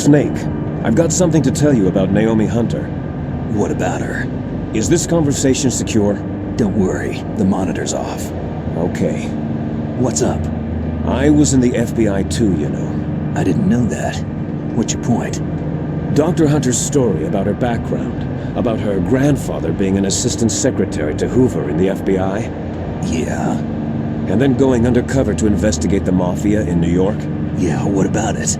Snake, I've got something to tell you about Naomi Hunter. What about her? Is this conversation secure? Don't worry, the monitor's off. Okay. What's up? I was in the FBI too, you know. I didn't know that. What's your point? Dr. Hunter's story about her background, about her grandfather being an assistant secretary to Hoover in the FBI. Yeah? And then going undercover to investigate the Mafia in New York. Yeah, what about it?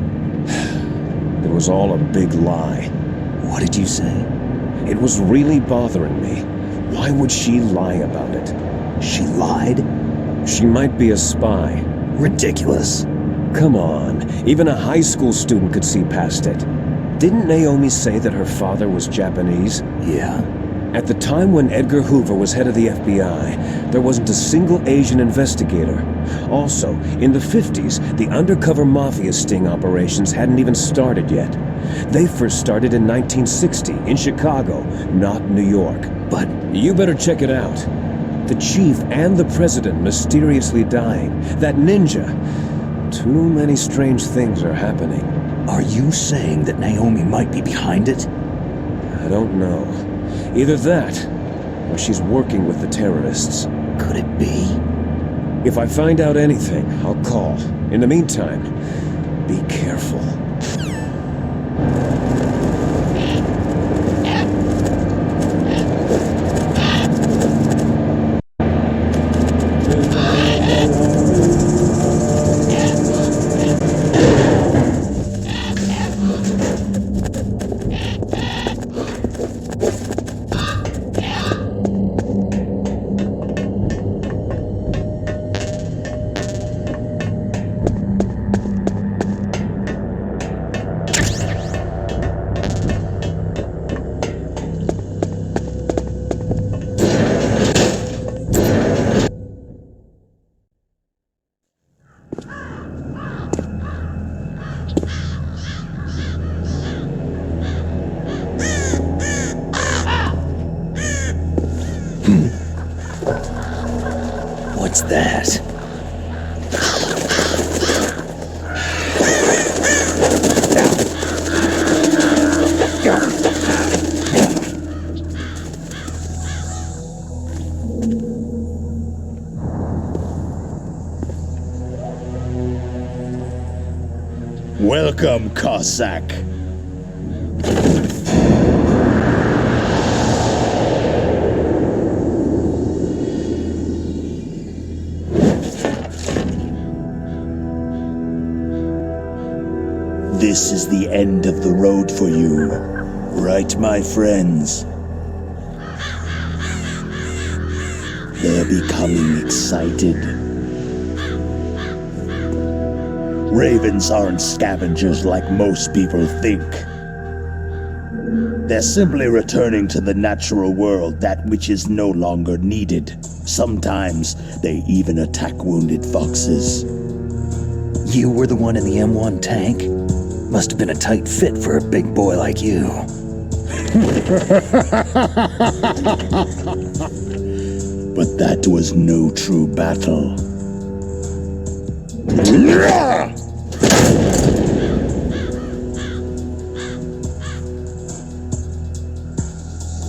It was all a big lie. What did you say? It was really bothering me. Why would she lie about it? She lied? She might be a spy. Ridiculous. Come on, even a high school student could see past it. Didn't Naomi say that her father was Japanese? Yeah. At the time when Edgar Hoover was head of the FBI, there wasn't a single Asian investigator. Also, in the 50s, the undercover Mafia sting operations hadn't even started yet. They first started in 1960, in Chicago, not New York. But you better check it out. The chief and the president mysteriously dying. That ninja. Too many strange things are happening. Are you saying that Naomi might be behind it? I don't know. Either that, or she's working with the terrorists. Could it be? If I find out anything, I'll call. In the meantime, be careful. What's that? Welcome, Cossack. This is the end of the road for you, right, my friends? becoming excited. Ravens aren't scavengers like most people think. They're simply returning to the natural world that which is no longer needed. Sometimes they even attack wounded foxes. You were the one in the M1 tank? Must have been a tight fit for a big boy like you. But that was no true battle.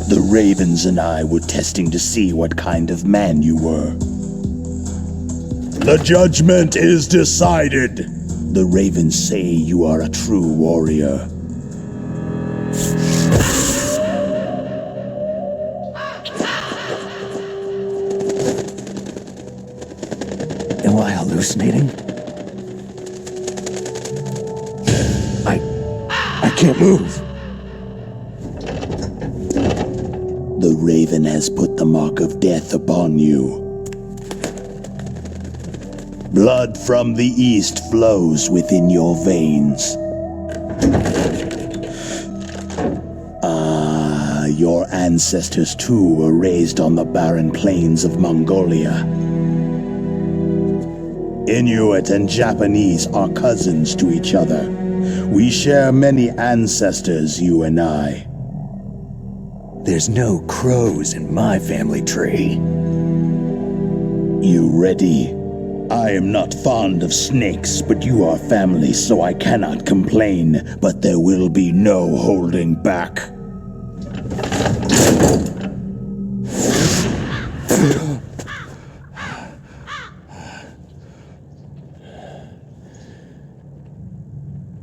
The Ravens and I were testing to see what kind of man you were. The judgment is decided. The Ravens say you are a true warrior. Am I hallucinating? I can't move. The Raven has put the mark of death upon you. Blood from the east flows within your veins. Your ancestors too were raised on the barren plains of Mongolia. Inuit and Japanese are cousins to each other. We share many ancestors, you and I. There's no crows in my family tree. You ready? I am not fond of snakes, but you are family, so I cannot complain. But there will be no holding back.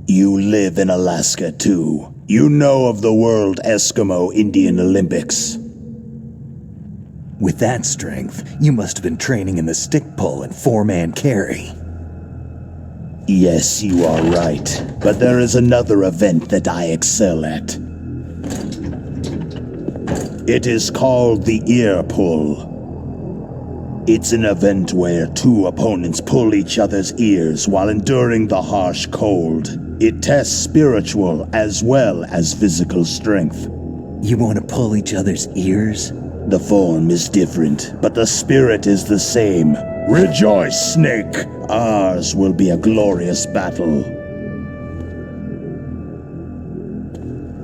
You live in Alaska, too. You know of the World Eskimo Indian Olympics. With that strength, you must have been training in the stick pull and four-man carry. Yes, you are right. But there is another event that I excel at. It is called the ear pull. It's an event where two opponents pull each other's ears while enduring the harsh cold. It tests spiritual as well as physical strength. You want to pull each other's ears? The form is different, but the spirit is the same. Rejoice, Snake! Ours will be a glorious battle.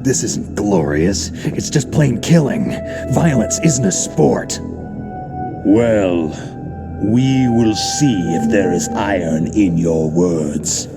This isn't glorious. It's just plain killing. Violence isn't a sport. Well, we will see if there is iron in your words.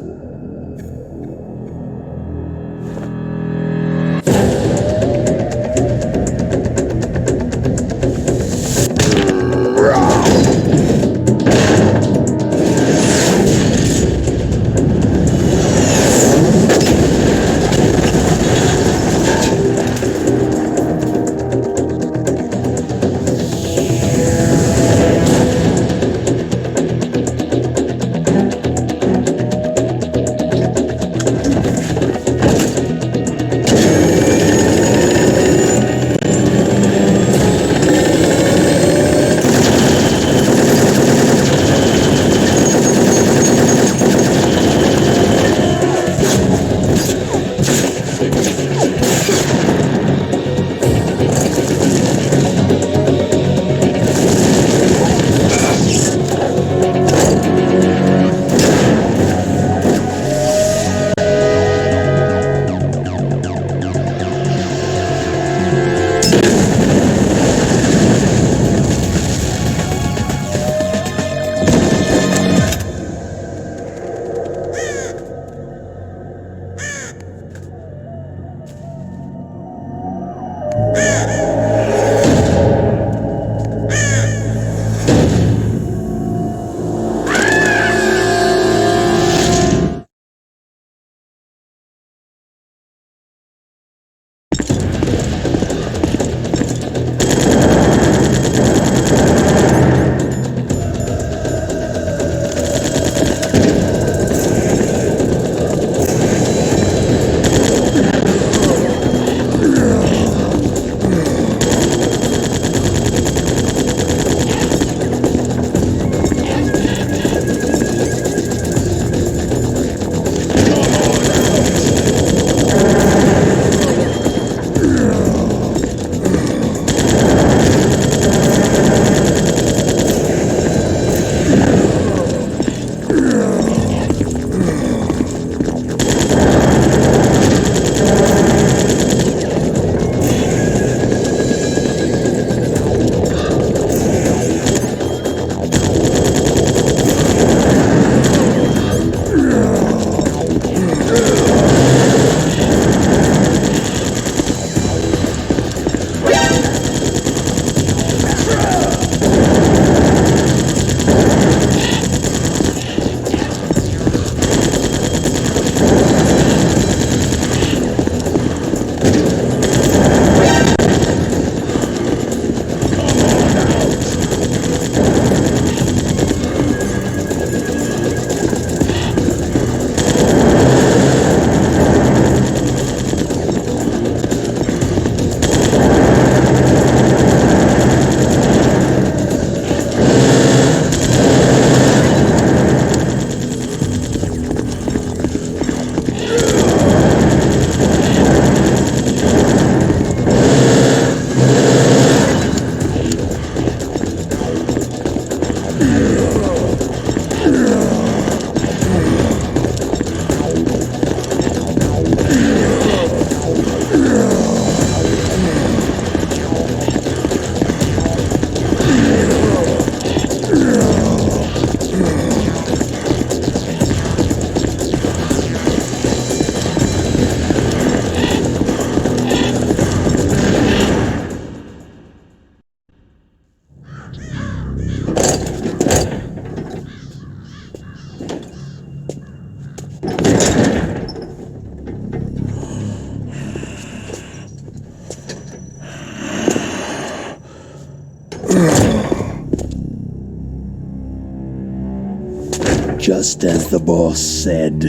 Just as the boss said,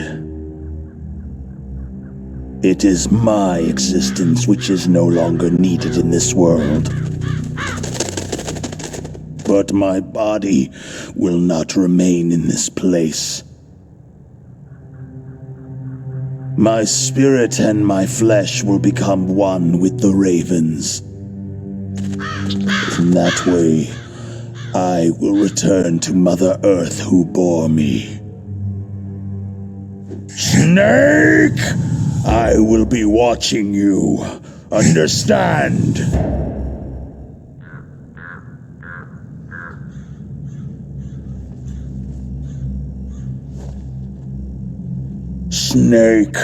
it is my existence which is no longer needed in this world. But my body will not remain in this place. My spirit and my flesh will become one with the ravens. In that way, I will return to Mother Earth who bore me. Snake! I will be watching you. Understand? Snake,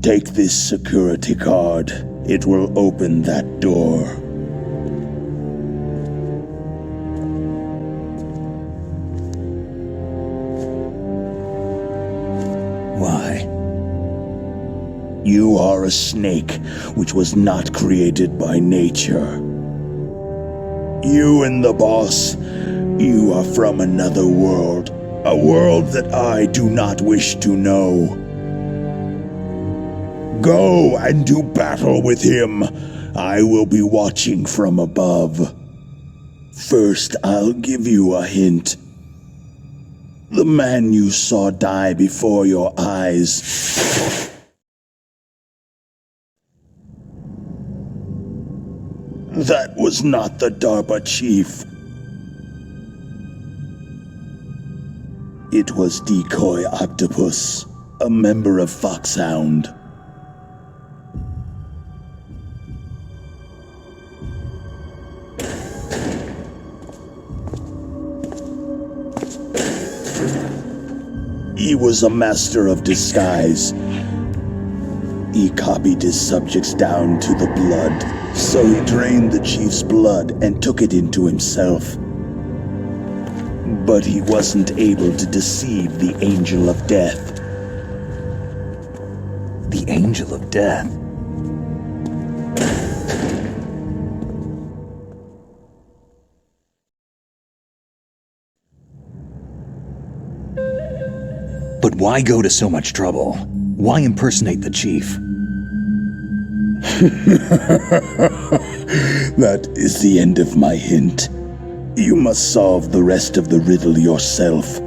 take this security card. It will open that door. Why? You are a snake which was not created by nature. You and the boss, you are from another world. A world that I do not wish to know. Go and do battle with him. I will be watching from above. First, I'll give you a hint. The man you saw die before your eyes. That was not the DARPA chief. It was Decoy Octopus, a member of Foxhound. He was a master of disguise. He copied his subjects down to the blood, so he drained the chief's blood and took it into himself. But he wasn't able to deceive the Angel of Death. The Angel of Death? But why go to so much trouble? Why impersonate the chief? That is the end of my hint. You must solve the rest of the riddle yourself.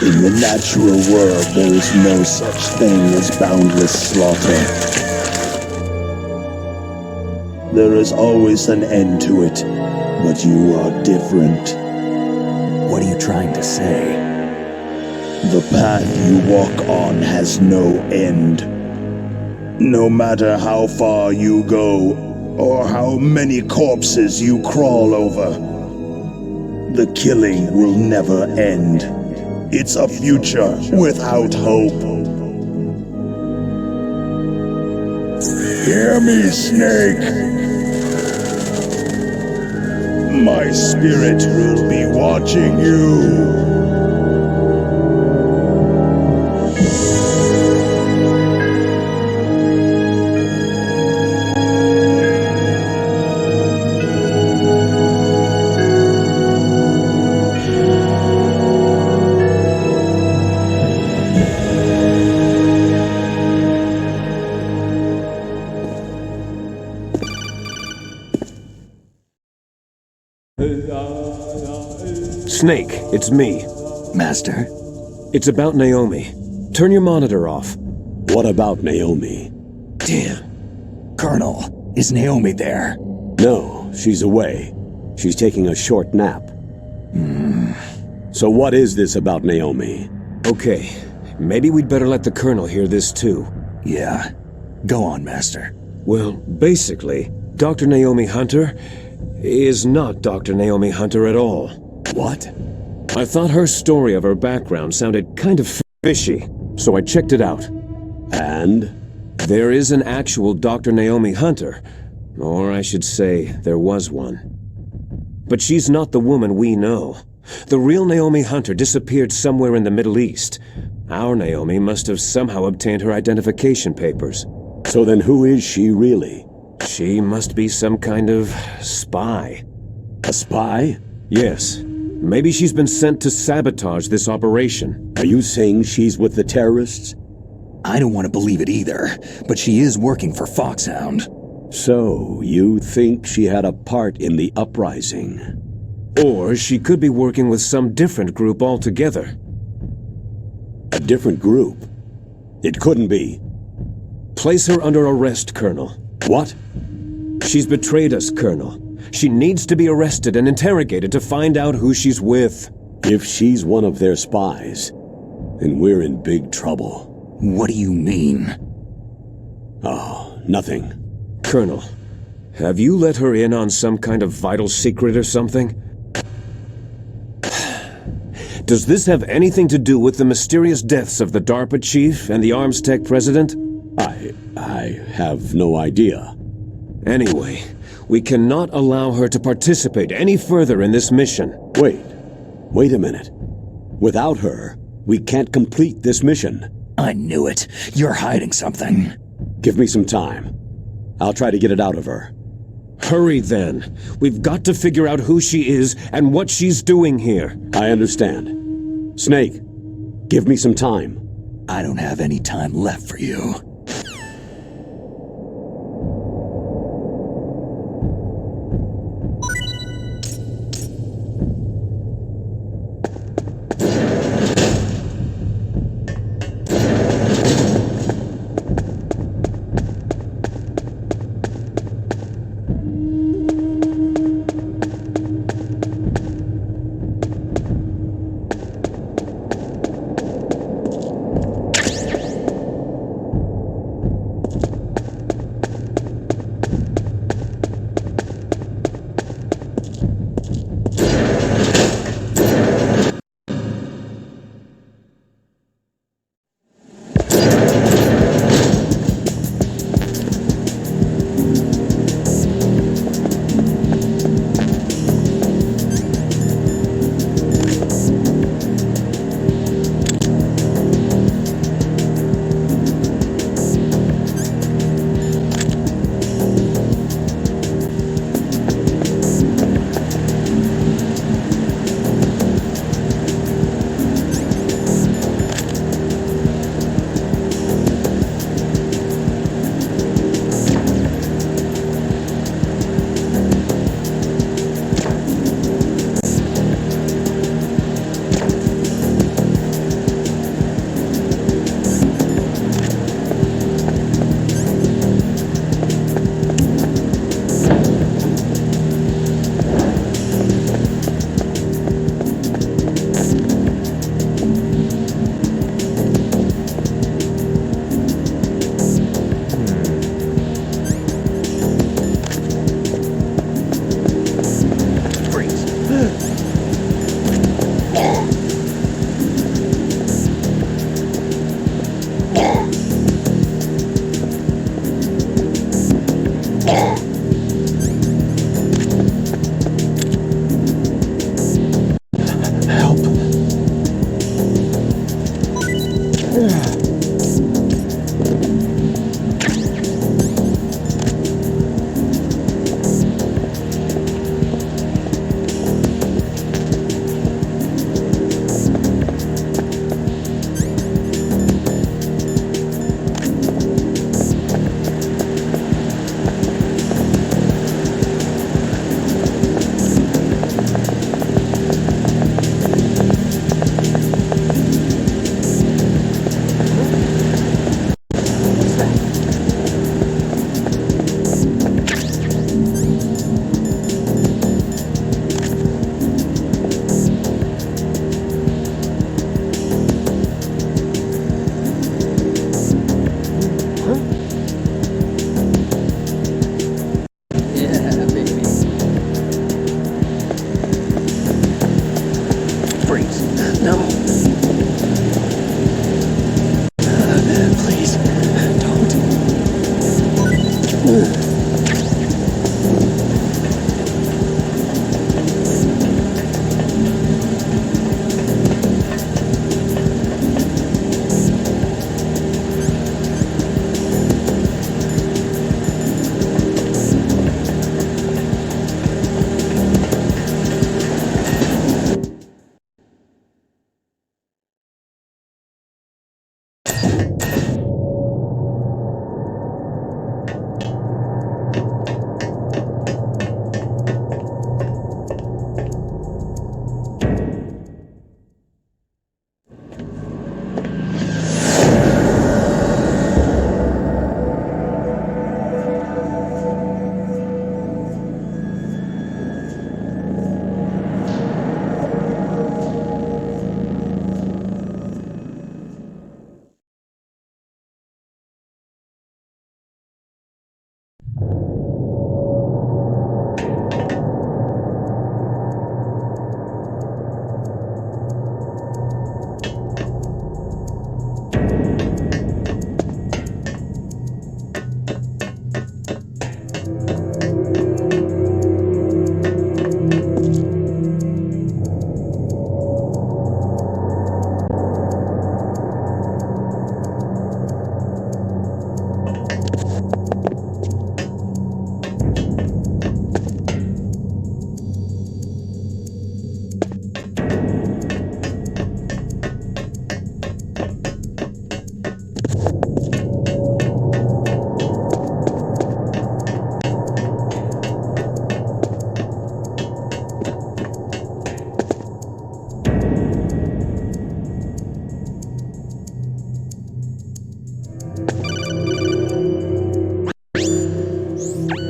In the natural world, there is no such thing as boundless slaughter. There is always an end to it, but you are different. What are you trying to say? The path you walk on has no end. No matter how far you go, or how many corpses you crawl over, the killing will never end. It's a future without hope. Hear me, Snake. My spirit will be watching you. Snake, it's me. Master? It's about Naomi. Turn your monitor off. What about Naomi? Damn. Colonel, is Naomi there? No, she's away. She's taking a short nap. So what is this about Naomi? Okay, maybe we'd better let the Colonel hear this too. Yeah. Go on, Master. Well, basically, Dr. Naomi Hunter is not Dr. Naomi Hunter at all. What? I thought her story of her background sounded kind of fishy, so I checked it out. And? There is an actual Dr. Naomi Hunter, or I should say, there was one. But she's not the woman we know. The real Naomi Hunter disappeared somewhere in the Middle East. Our Naomi must have somehow obtained her identification papers. So then who is she really? She must be some kind of spy. A spy? Yes. Maybe she's been sent to sabotage this operation. Are you saying she's with the terrorists? I don't want to believe it either, but she is working for Foxhound. So, you think she had a part in the uprising? Or she could be working with some different group altogether. A different group? It couldn't be. Place her under arrest, Colonel. What? She's betrayed us, Colonel. She needs to be arrested and interrogated to find out who she's with. If she's one of their spies, then we're in big trouble. What do you mean? Oh, nothing. Colonel, have you let her in on some kind of vital secret or something? Does this have anything to do with the mysterious deaths of the DARPA chief and the Arms Tech president? I have no idea. Anyway, we cannot allow her to participate any further in this mission. Wait a minute. Without her, we can't complete this mission. I knew it. You're hiding something. Give me some time. I'll try to get it out of her. Hurry then. We've got to figure out who she is and what she's doing here. I understand. Snake, give me some time. I don't have any time left for you.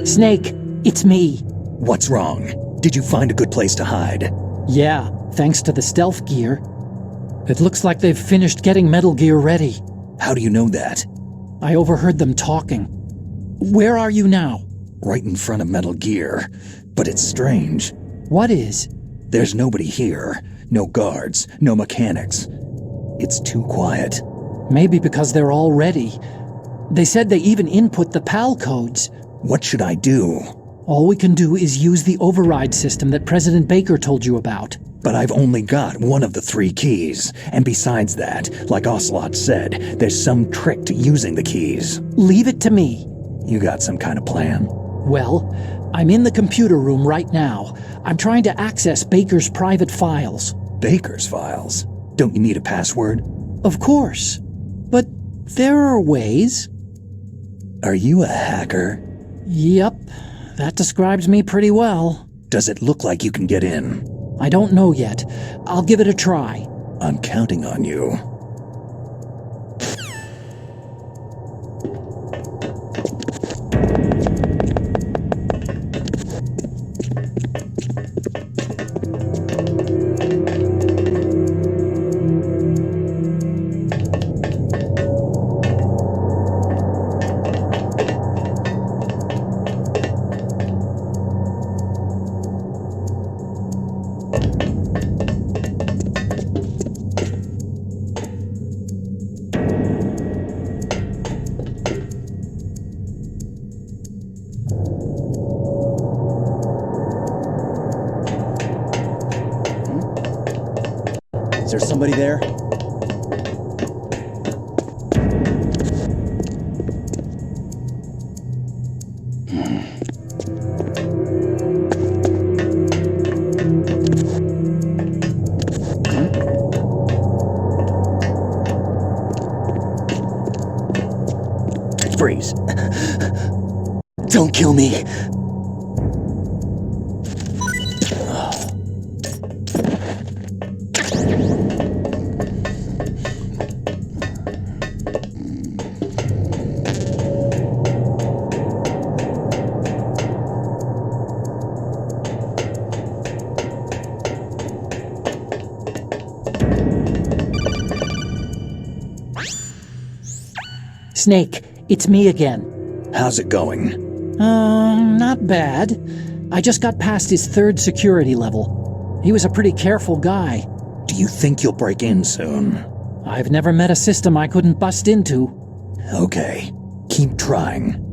Snake, it's me. What's wrong? Did you find a good place to hide? Yeah, thanks to the stealth gear. It looks like they've finished getting Metal Gear ready. How do you know that? I overheard them talking. Where are you now? Right in front of Metal Gear. But it's strange. What is? There's nobody here. No guards, no mechanics. It's too quiet. Maybe because they're all ready. They said they even input the PAL codes. What should I do? All we can do is use the override system that President Baker told you about. But I've only got one of the 3 keys. And besides that, like Ocelot said, there's some trick to using the keys. Leave it to me. You got some kind of plan? Well, I'm in the computer room right now. I'm trying to access Baker's private files. Baker's files? Don't you need a password? Of course. But there are ways. Are you a hacker? Yep, that describes me pretty well. Does it look like you can get in? I don't know yet. I'll give it a try. I'm counting on you. Is there somebody there? Freeze. Don't kill me. Snake, it's me again. How's it going? Not bad. I just got past his 3rd security level. He was a pretty careful guy. Do you think you'll break in soon? I've never met a system I couldn't bust into. Okay, keep trying.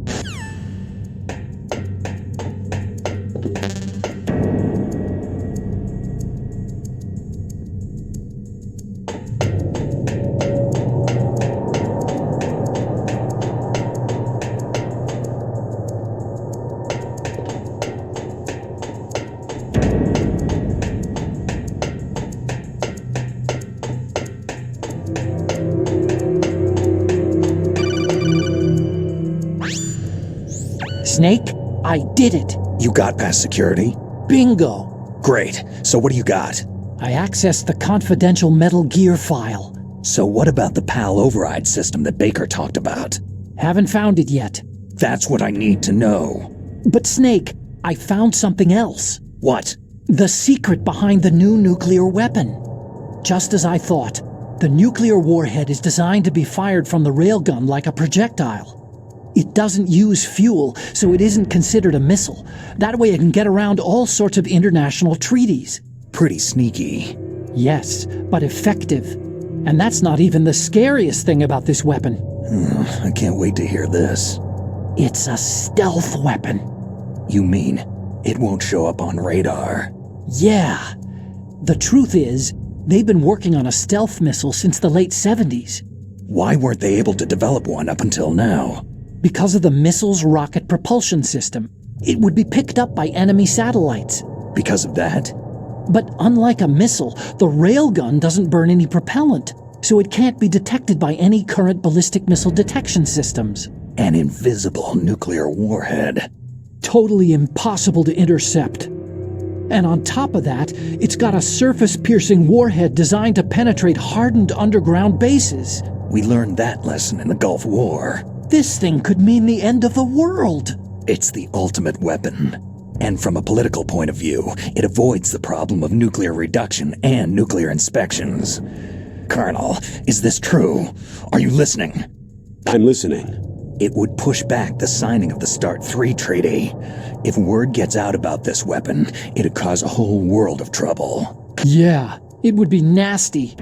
Snake, I did it. You got past security? Bingo. Great. So what do you got? I accessed the confidential Metal Gear file. So what about the PAL override system that Baker talked about? Haven't found it yet. That's what I need to know. But Snake, I found something else. What? The secret behind the new nuclear weapon. Just as I thought, the nuclear warhead is designed to be fired from the railgun like a projectile. It doesn't use fuel, so it isn't considered a missile. That way it can get around all sorts of international treaties. Pretty sneaky. Yes, but effective. And that's not even the scariest thing about this weapon. I can't wait to hear this. It's a stealth weapon. You mean it won't show up on radar? Yeah. The truth is, they've been working on a stealth missile since the late 70s. Why weren't they able to develop one up until now? Because of the missile's rocket propulsion system. It would be picked up by enemy satellites. Because of that? But unlike a missile, the railgun doesn't burn any propellant, so it can't be detected by any current ballistic missile detection systems. An invisible nuclear warhead. Totally impossible to intercept. And on top of that, it's got a surface-piercing warhead designed to penetrate hardened underground bases. We learned that lesson in the Gulf War. This thing could mean the end of the world. It's the ultimate weapon. And from a political point of view, it avoids the problem of nuclear reduction and nuclear inspections. Colonel, is this true? Are you listening? I'm listening. It would push back the signing of the START 3 treaty. If word gets out about this weapon, it'd cause a whole world of trouble. Yeah, it would be nasty.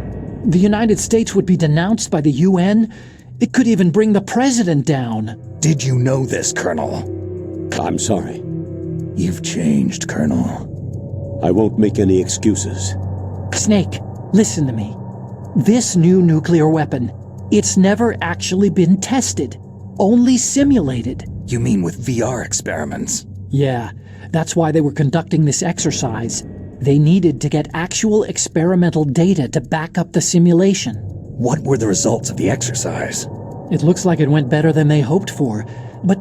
The United States would be denounced by the UN. It could even bring the president down. Did you know this, Colonel? I'm sorry. You've changed, Colonel. I won't make any excuses. Snake, listen to me. This new nuclear weapon, it's never actually been tested. Only simulated. You mean with VR experiments? Yeah, that's why they were conducting this exercise. They needed to get actual experimental data to back up the simulation. What were the results of the exercise? It looks like it went better than they hoped for, but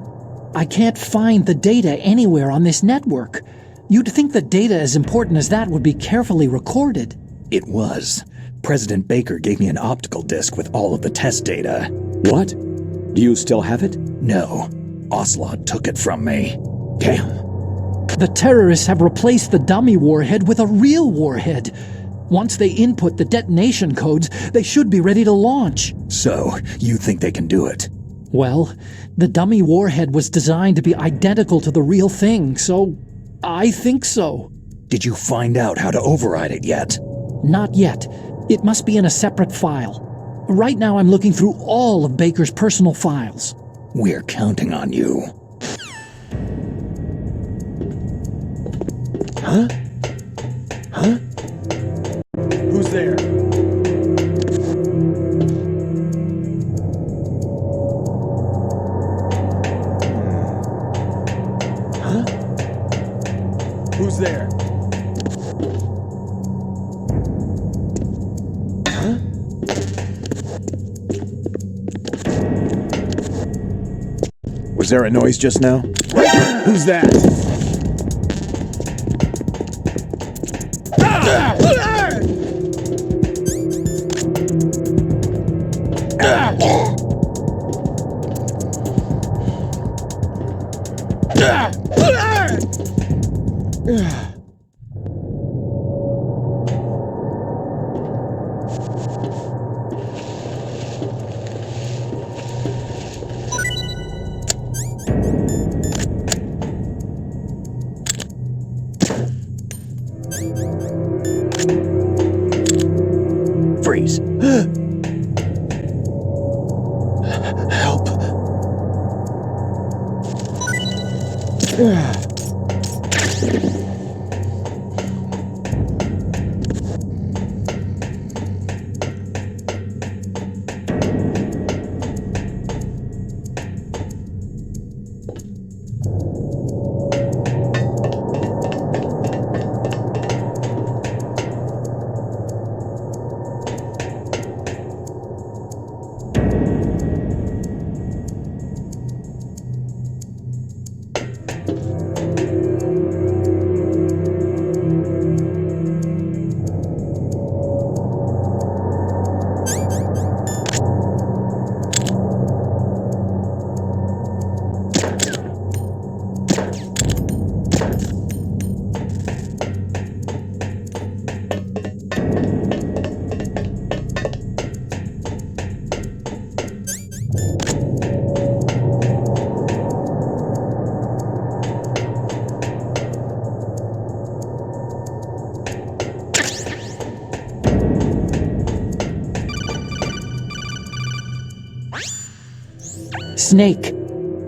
I can't find the data anywhere on this network. You'd think the data as important as that would be carefully recorded. It was. President Baker gave me an optical disc with all of the test data. What? Do you still have it? No. Ocelot took it from me. Damn. The terrorists have replaced the dummy warhead with a real warhead. Once they input the detonation codes, they should be ready to launch. So, you think they can do it? Well, the dummy warhead was designed to be identical to the real thing, so I think so. Did you find out how to override it yet? Not yet. It must be in a separate file. Right now I'm looking through all of Baker's personal files. We're counting on you. Huh? Huh? Who's there? Huh? Who's there? Huh? Was there a noise just now? Who's that? Freeze. Help. Snake.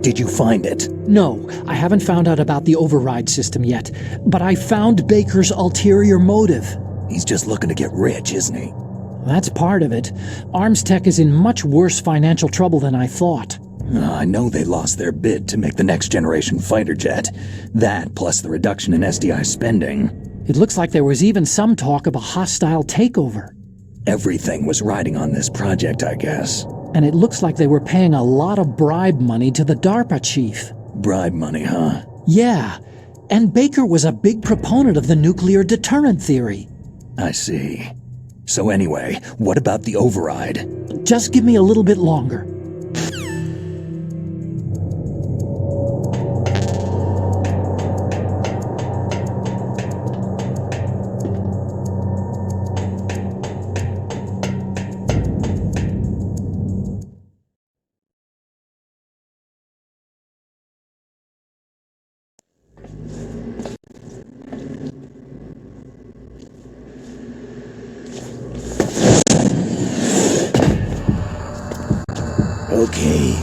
Did you find it? No, I haven't found out about the override system yet, but I found Baker's ulterior motive. He's just looking to get rich, isn't he? That's part of it. Armstech is in much worse financial trouble than I thought. I know they lost their bid to make the next generation fighter jet. That, plus the reduction in SDI spending. It looks like there was even some talk of a hostile takeover. Everything was riding on this project, I guess. And it looks like they were paying a lot of bribe money to the DARPA chief. Bribe money, huh? Yeah, and Baker was a big proponent of the nuclear deterrent theory. I see. So anyway, what about the override? Just give me a little bit longer. Okay.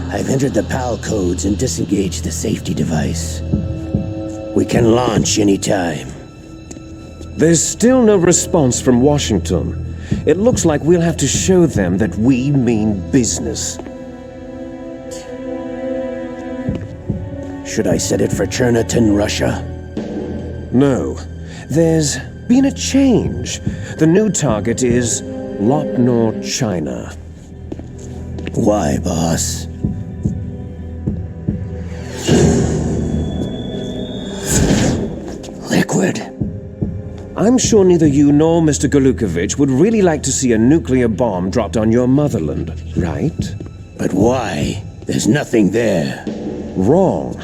I've entered the PAL codes and disengaged the safety device. We can launch anytime. There's still no response from Washington. It looks like we'll have to show them that we mean business. Should I set it for Cherniton, Russia? No. There's been a change. The new target is Lopnor, China. Why, boss? Liquid. I'm sure neither you nor Mr. Golukovich would really like to see a nuclear bomb dropped on your motherland, right? But why? There's nothing there. Wrong.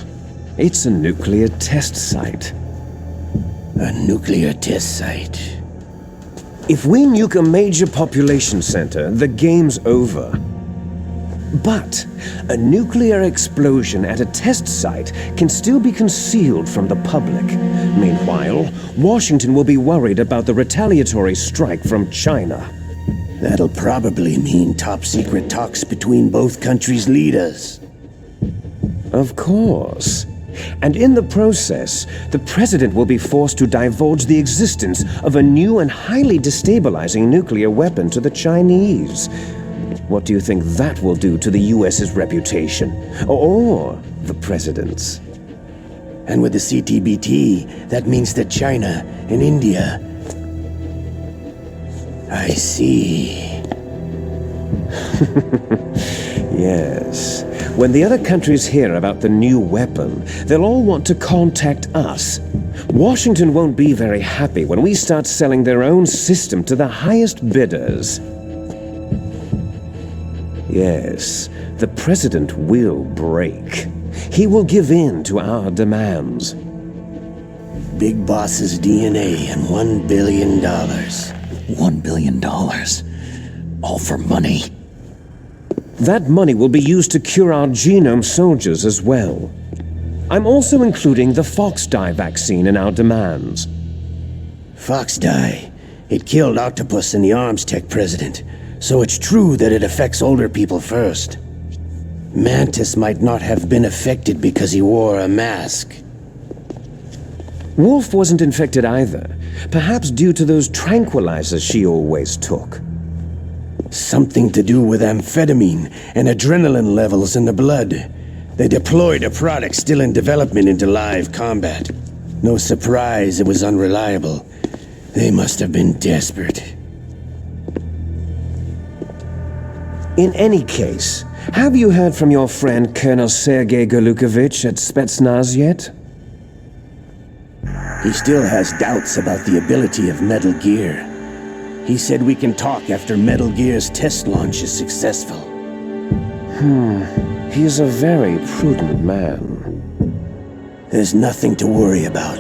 It's a nuclear test site. A nuclear test site. If we nuke a major population center, the game's over. But a nuclear explosion at a test site can still be concealed from the public. Meanwhile, Washington will be worried about the retaliatory strike from China. That'll probably mean top-secret talks between both countries' leaders. Of course. And in the process, the president will be forced to divulge the existence of a new and highly destabilizing nuclear weapon to the Chinese. What do you think that will do to the US's reputation? Or the president's? And with the CTBT, that means that China and India... I see. Yes. When the other countries hear about the new weapon, they'll all want to contact us. Washington won't be very happy when we start selling their own system to the highest bidders. Yes, the president will break. He will give in to our demands. Big Boss's DNA and $1 billion. $1 billion. All for money. That money will be used to cure our genome soldiers as well. I'm also including the Foxdie vaccine in our demands. Foxdie. It killed Octopus and the Arms Tech president, so it's true that it affects older people first. Mantis might not have been affected because he wore a mask. Wolf wasn't infected either, perhaps due to those tranquilizers she always took. Something to do with amphetamine and adrenaline levels in the blood. They deployed a product still in development into live combat. No surprise it was unreliable. They must have been desperate. In any case, have you heard from your friend Colonel Sergei Golukovich at Spetsnaz yet? He still has doubts about the ability of Metal Gear. He said we can talk after Metal Gear's test launch is successful. He's a very prudent man. There's nothing to worry about.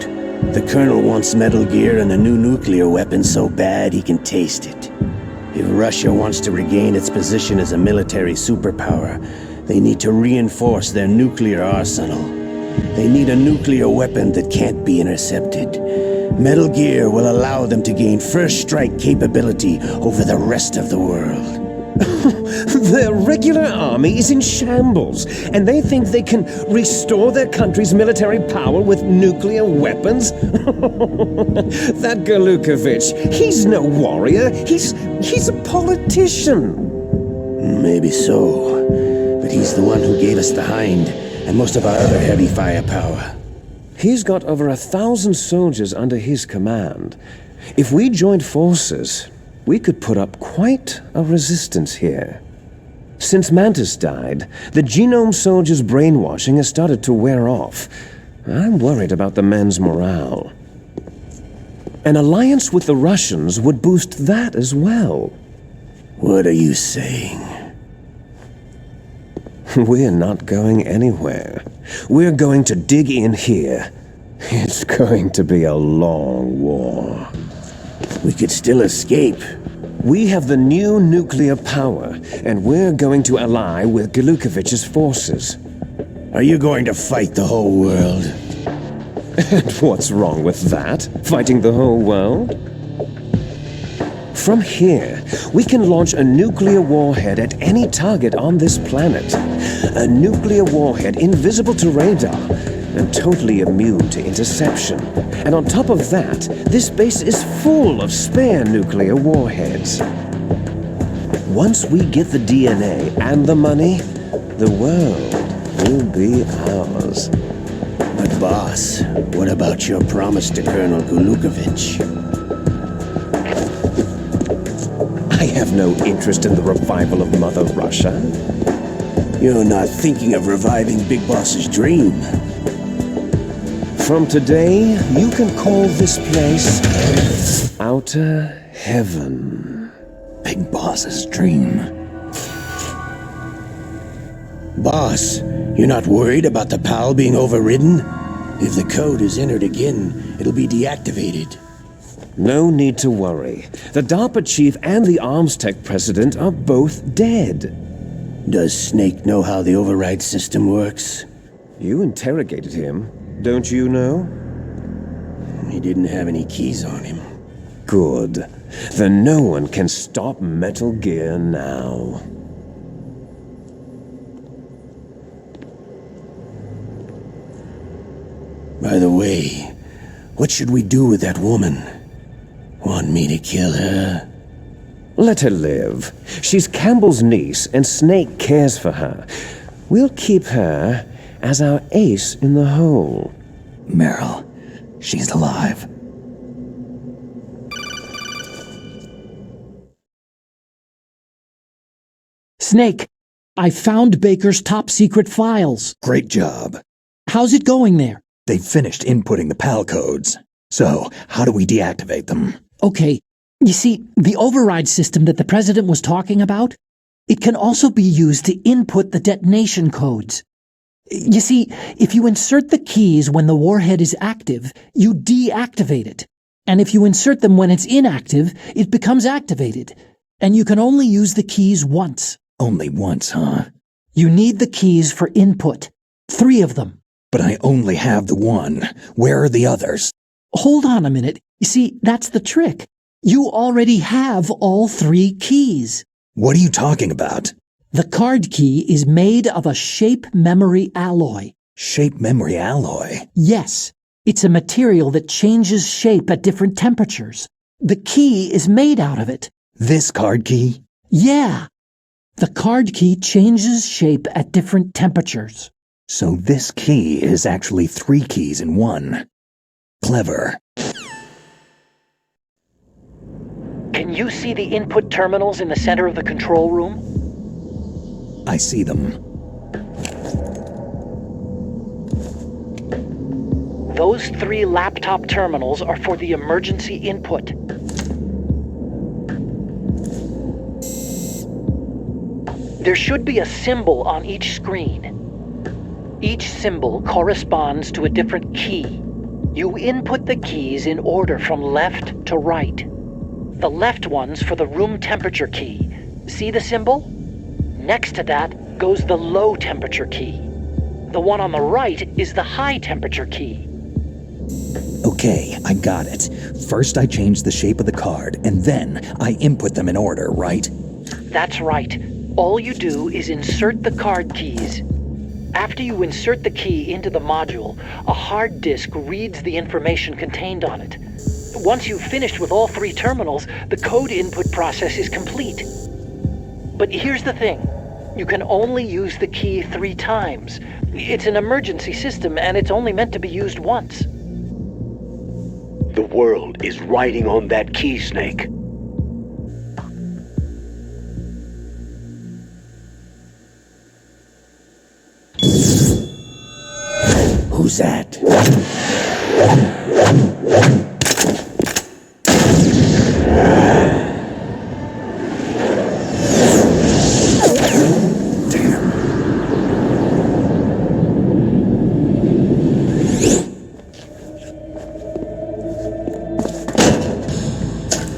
The Colonel wants Metal Gear and a new nuclear weapon so bad he can taste it. If Russia wants to regain its position as a military superpower, they need to reinforce their nuclear arsenal. They need a nuclear weapon that can't be intercepted. Metal Gear will allow them to gain first strike capability over the rest of the world. Their regular army is in shambles, and they think they can restore their country's military power with nuclear weapons? That Golukovich, he's no warrior, he's a politician. Maybe so, but he's the one who gave us the Hind and most of our other heavy firepower. He's got over 1,000 soldiers under his command. If we joined forces, we could put up quite a resistance here. Since Mantis died, the genome soldiers' brainwashing has started to wear off. I'm worried about the men's morale. An alliance with the Russians would boost that as well. What are you saying? We're not going anywhere. We're going to dig in here. It's going to be a long war. We could still escape. We have the new nuclear power, and we're going to ally with Golukovich's forces. Are you going to fight the whole world? And what's wrong with that? Fighting the whole world? From here, we can launch a nuclear warhead at any target on this planet. A nuclear warhead invisible to radar and totally immune to interception. And on top of that, this base is full of spare nuclear warheads. Once we get the DNA and the money, the world will be ours. But boss, what about your promise to Colonel Gulukovich? I have no interest in the revival of Mother Russia. You're not thinking of reviving Big Boss's dream. From today, you can call this place Outer Heaven. Big Boss's dream. Boss, you're not worried about the PAL being overridden? If the code is entered again, it'll be deactivated. No need to worry. The DARPA chief and the Arms Tech president are both dead. Does Snake know how the override system works? You interrogated him, don't you know? He didn't have any keys on him. Good. Then no one can stop Metal Gear now. By the way, what should we do with that woman? Want me to kill her? Let her live. She's Campbell's niece, and Snake cares for her. We'll keep her as our ace in the hole. Meryl, she's alive. Snake, I found Baker's top secret files. Great job. How's it going there? They finished inputting the PAL codes. So, how do we deactivate them? Okay, you see, the override system that the president was talking about, it can also be used to input the detonation codes. You see, if you insert the keys when the warhead is active, you deactivate it. And if you insert them when it's inactive, it becomes activated. And you can only use the keys once. Only once, huh? You need the keys for input. 3 of them. But I only have the one. Where are the others? Hold on a minute. You see, that's the trick. You already have all 3 keys. What are you talking about? The card key is made of a shape memory alloy. Shape memory alloy? Yes, it's a material that changes shape at different temperatures. The key is made out of it. This card key? Yeah. The card key changes shape at different temperatures. So this key is actually 3 keys in one. Clever. Can you see the input terminals in the center of the control room? I see them. Those 3 laptop terminals are for the emergency input. There should be a symbol on each screen. Each symbol corresponds to a different key. You input the keys in order from left to right. The left one's for the room temperature key. See the symbol? Next to that goes the low temperature key. The one on the right is the high temperature key. Okay, I got it. First I change the shape of the card, and then I input them in order, right? That's right. All you do is insert the card keys. After you insert the key into the module, a hard disk reads the information contained on it. Once you've finished with all 3 terminals, the code input process is complete. But here's the thing. You can only use the key 3 times. It's an emergency system, and it's only meant to be used once. The world is riding on that key, Snake. Who's that?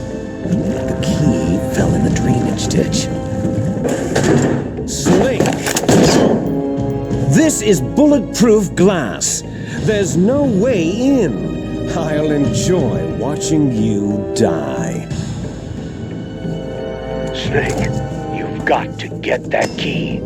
The key fell in the drainage ditch. Snake! This is bulletproof glass. There's no way in. I'll enjoy watching you die. Snake. You've got to get that key.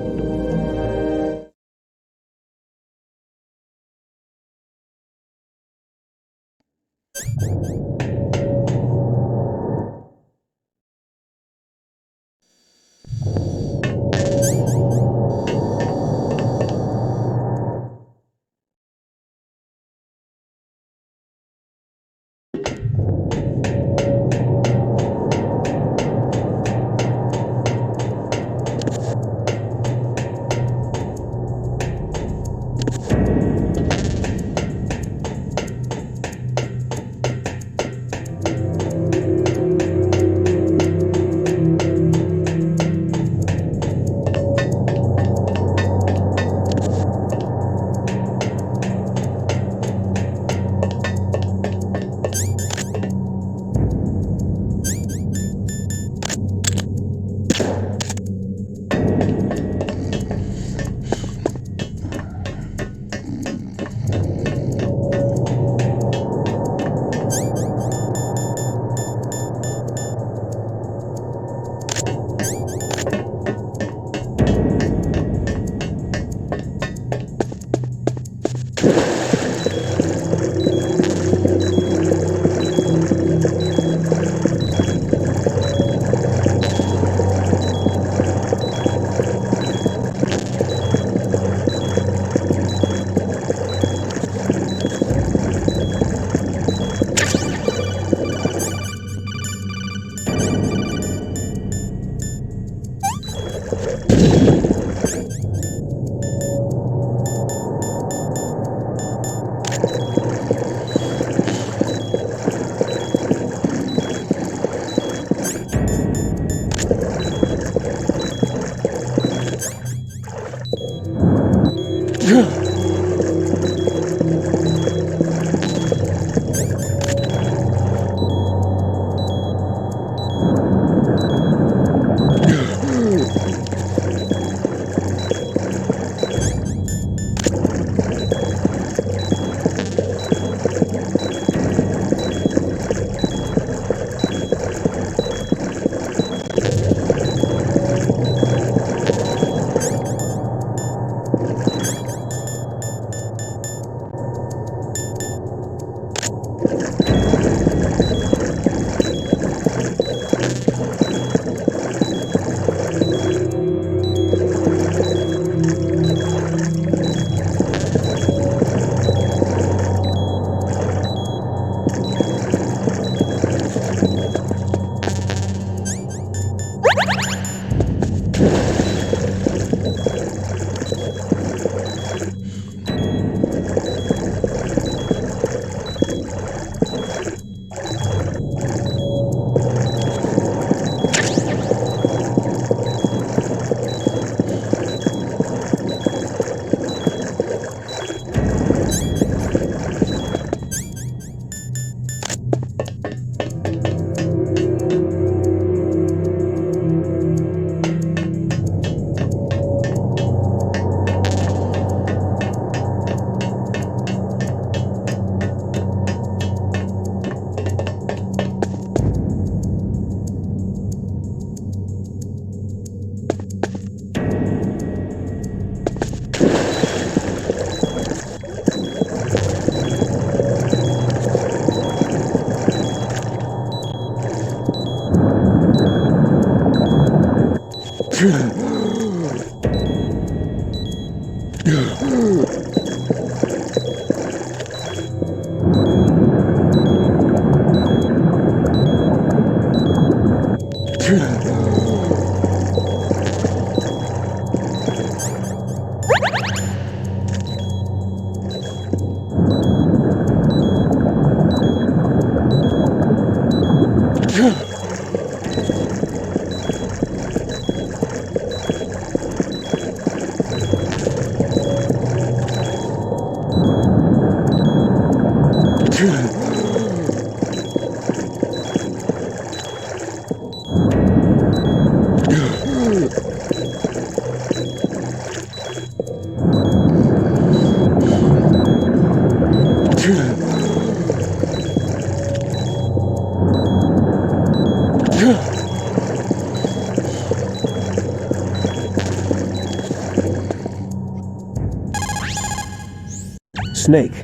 Snake.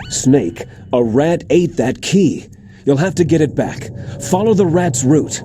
Snake, a rat ate that key. You'll have to get it back. Follow the rat's route.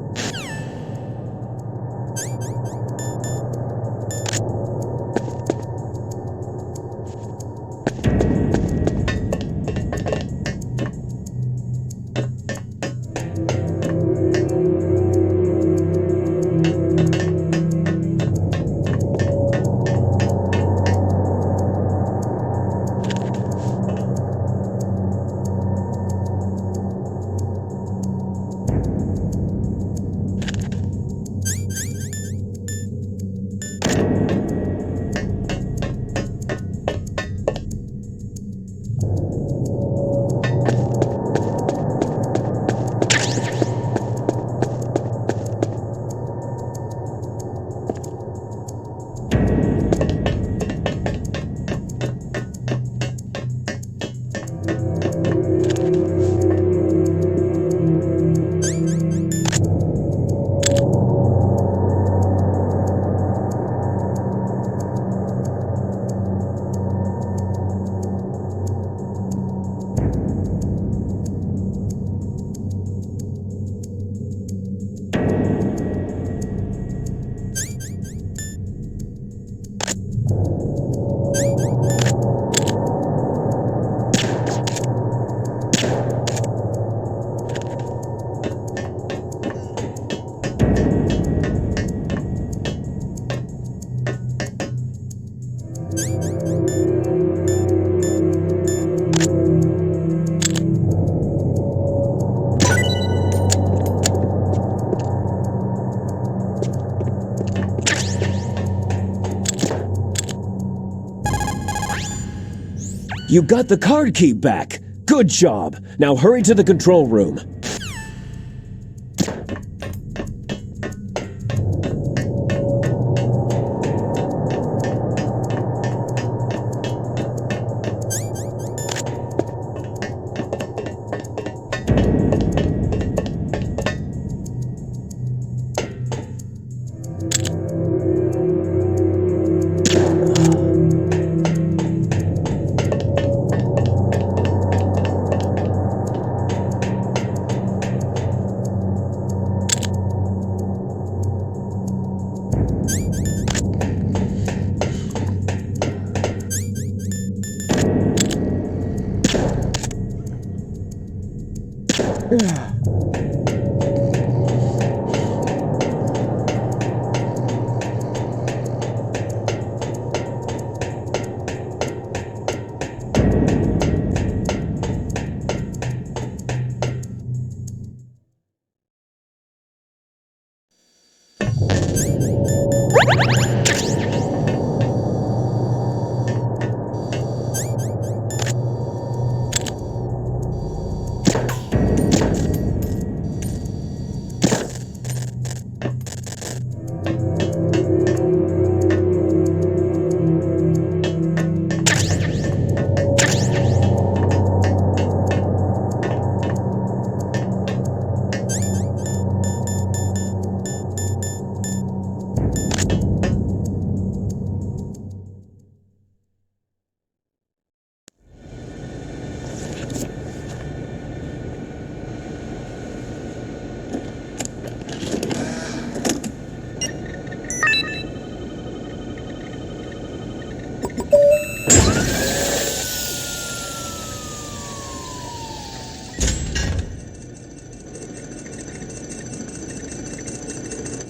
You got the card key back! Good job! Now hurry to the control room.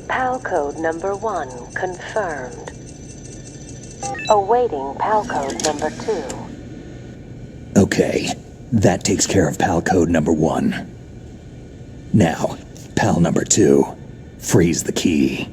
PAL code number 1 confirmed. Awaiting PAL code number 2. Okay, that takes care of PAL code number 1. Now, PAL number 2, freeze the key.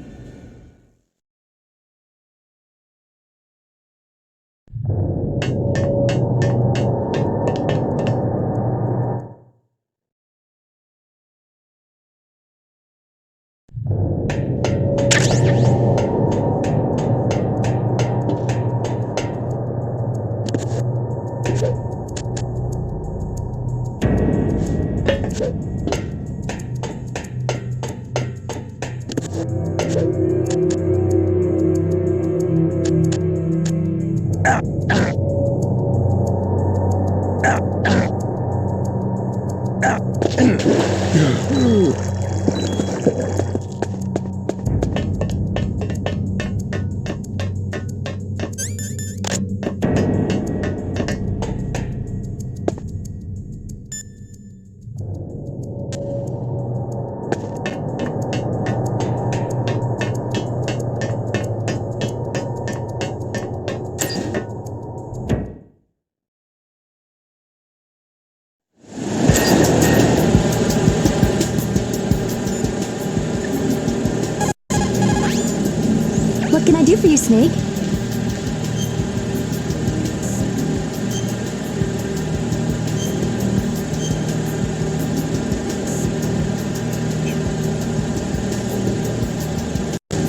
Snake?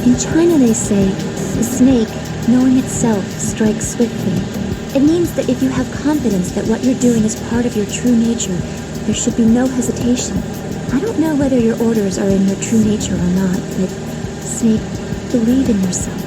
In China they say, the snake, knowing itself, strikes swiftly. It means that if you have confidence that what you're doing is part of your true nature, there should be no hesitation. I don't know whether your orders are in your true nature or not, but, Snake, believe in yourself.